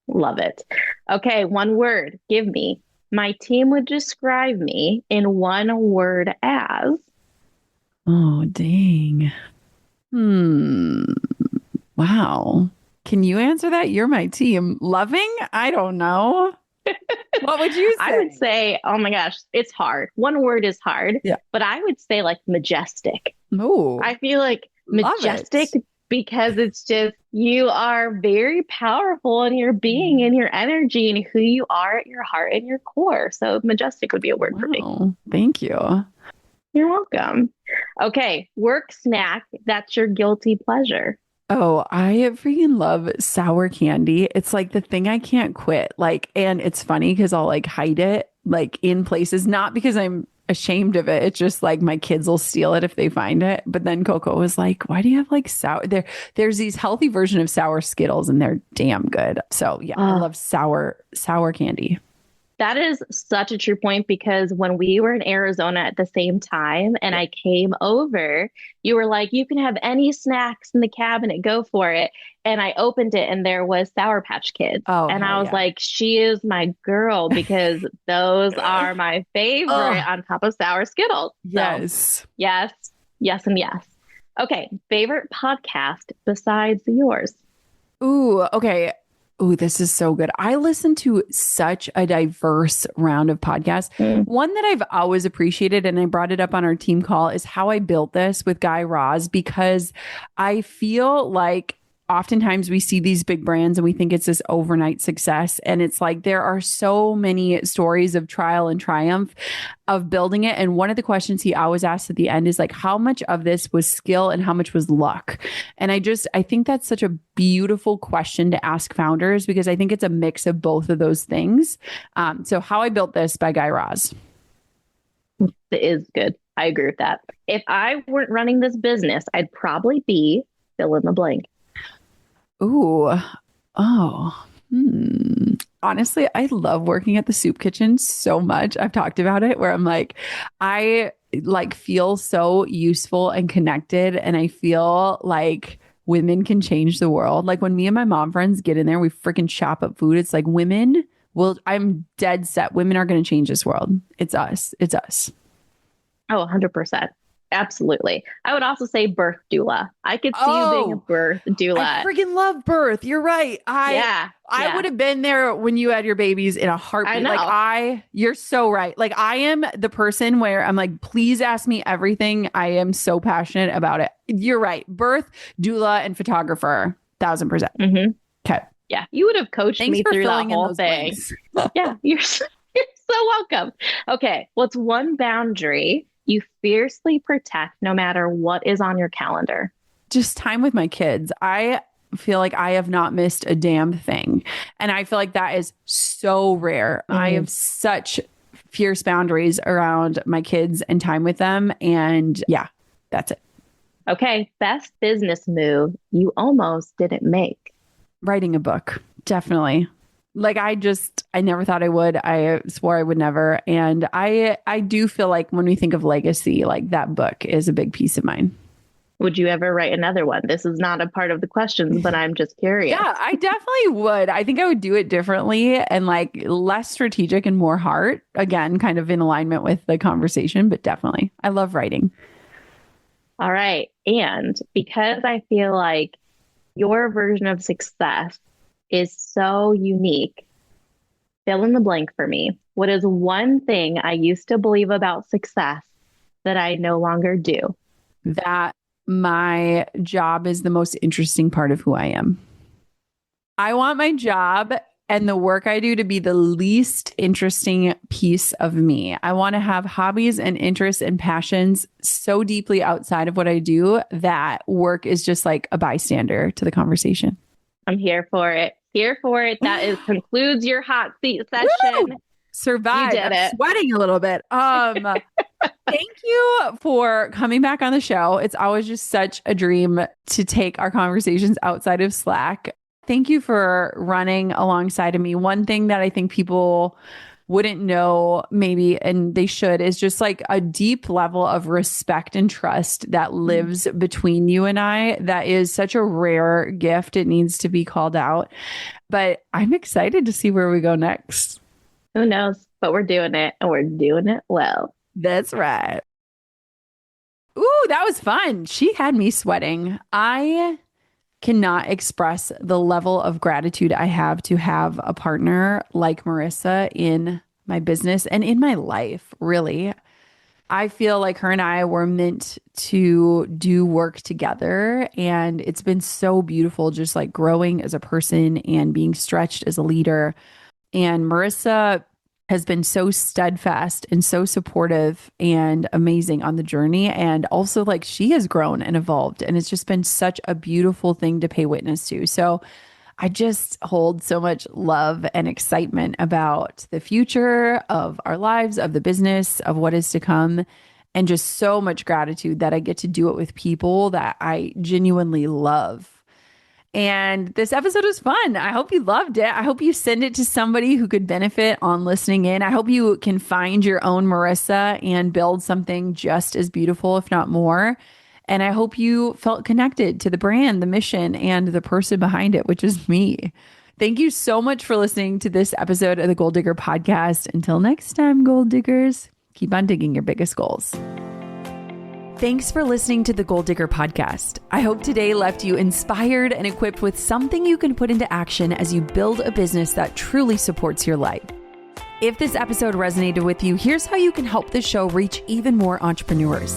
S2: Love it. Okay. One word. Give me. My team would describe me in one word as.
S1: Oh, dang. Wow. Can you answer that? You're my team. Loving? I don't know. What would you say?
S2: I would say, oh my gosh, it's hard. One word is hard.
S1: Yeah.
S2: But I would say like majestic.
S1: Oh,
S2: I feel like majestic because it's just you are very powerful in your being and your energy and who you are at your heart and your core. So majestic would be a word for me.
S1: Wow. Thank you.
S2: You're welcome. Okay, work snack. That's your guilty pleasure.
S1: Oh, I freaking love sour candy. It's like the thing I can't quit. Like, and it's funny because I'll like hide it like in places, not because I'm ashamed of it. It's just like my kids will steal it if they find it. But then Coco was like, why do you have like sour there's these healthy version of sour Skittles and they're damn good. So yeah, I
S2: Oh,
S1: love sour candy.
S2: that is such a true point because when we were in Arizona at the same time and
S1: Yeah.
S2: I came over, you were like, you can have any snacks in the cabinet, go for it. And I opened it and there was Sour Patch Kids.
S1: Oh,
S2: And
S1: hell
S2: I was
S1: yeah.
S2: like, she is my girl because those are my favorite
S1: Oh,
S2: on top of sour Skittles. So,
S1: yes.
S2: yes, yes, and yes. Okay, favorite podcast besides yours?
S1: Ooh, okay. Ooh, this is so good. I listen to such a diverse round of podcasts.
S2: Mm.
S1: One that I've always appreciated, and I brought it up on our team call, is How I Built This with Guy Raz, because I feel like oftentimes we see these big brands and we think it's this overnight success. And it's like there are so many stories of trial and triumph of building it. And one of the questions he always asks at the end is like, how much of this was skill and how much was luck? And I think that's such a beautiful question to ask founders because I think it's a mix of both of those things. So How I Built This by Guy Raz.
S2: It is good. I agree with that. If I weren't running this business, I'd probably be fill in the blank.
S1: Ooh, oh, honestly, I love working at the soup kitchen so much. I've talked about it where I'm like, I like feel so useful and connected. And I feel like women can change the world. Like when me and my mom friends get in there, we freaking chop up food. It's like I'm dead set. Women are going to change this world. It's us. It's us.
S2: Oh, 100%. Absolutely. I would also say birth doula. I could see you being a
S1: Oh,
S2: birth
S1: I
S2: doula.
S1: freaking love birth. You're right.
S2: Yeah.
S1: I
S2: Yeah.
S1: would have been there when you had your babies in a
S2: I
S1: heartbeat.
S2: know.
S1: You're so right. Like I am the person where I'm like, please ask me everything. I am so passionate about it. You're right. Birth, doula, and photographer, 1,000%.
S2: Hmm.
S1: Okay.
S2: Yeah. You would have coached
S1: Thanks
S2: me
S1: for
S2: through that
S1: filling in
S2: whole
S1: those
S2: thing.
S1: blanks.
S2: Yeah. You're so welcome. Okay. What's one boundary you fiercely protect no matter what is on your calendar?
S1: Just time with my kids. I feel like I have not missed a damn thing. And I feel like that is so rare. I
S2: Mm.
S1: have such fierce boundaries around my kids and time with them. And yeah, that's it.
S2: Okay. Best business move you almost didn't make.
S1: Writing a book, definitely. Like I never thought I would. I swore I would never. And I do feel like when we think of legacy, like that book is a big piece of mine.
S2: Would you ever write another one? This is not a part of the questions, but I'm just curious.
S1: Yeah, I definitely would. I think I would do it differently and like less strategic and more heart. Again, kind of in alignment with the conversation, but definitely. I love writing.
S2: All right. And because I feel like your version of success is so unique, fill in the blank for me. What is one thing I used to believe about success that I no longer do?
S1: That my job is the most interesting part of who I am. I want my job and the work I do to be the least interesting piece of me. I want to have hobbies and interests and passions so deeply outside of what I do that work is just like a bystander to the conversation.
S2: I'm here for it. Here for it. That is concludes your hot seat
S1: Woo!
S2: session. You
S1: Survived.
S2: did
S1: I'm
S2: it.
S1: sweating a little bit. Thank you for coming back on the show. It's always just such a dream to take our conversations outside of Slack. Thank you for running alongside of me. One thing that I think people wouldn't know, maybe, and they should, is just like a deep level of respect and trust that lives between you and I. That is such a rare gift. It needs to be called out. But I'm excited to see where we go next.
S2: Who knows? But we're doing it and we're doing it well.
S1: That's right. Ooh, that was fun. She had me sweating. I cannot express the level of gratitude I have to have a partner like Marisa in my business and in my life, really. I feel like her and I were meant to do work together. And it's been so beautiful, just like growing as a person and being stretched as a leader. And Marisa has been so steadfast and so supportive and amazing on the journey. And also, like, she has grown and evolved. And it's just been such a beautiful thing to pay witness to. So I just hold so much love and excitement about the future of our lives, of the business, of what is to come, and just so much gratitude that I get to do it with people that I genuinely love. And this episode was fun. I hope you loved it. I hope you send it to somebody who could benefit on listening in. I hope you can find your own Marisa and build something just as beautiful, if not more. And I hope you felt connected to the brand, the mission, and the person behind it, which is me. Thank you so much for listening to this episode of the Goal Digger Podcast. Until next time, Goal Diggers, keep on digging your biggest goals. Thanks for listening to the Goal Digger Podcast. I hope today left you inspired and equipped with something you can put into action as you build a business that truly supports your life. If this episode resonated with you, here's how you can help the show reach even more entrepreneurs.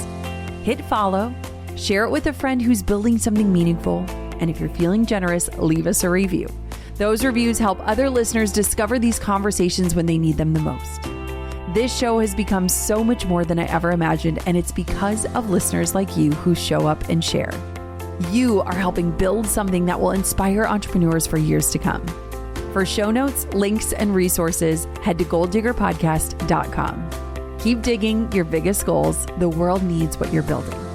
S1: Hit follow, share it with a friend who's building something meaningful, and if you're feeling generous, leave us a review. Those reviews help other listeners discover these conversations when they need them the most. This show has become so much more than I ever imagined, and it's because of listeners like you who show up and share. You are helping build something that will inspire entrepreneurs for years to come. For show notes, links, and resources, head to goaldiggerpodcast.com. Keep digging your biggest goals. The world needs what you're building.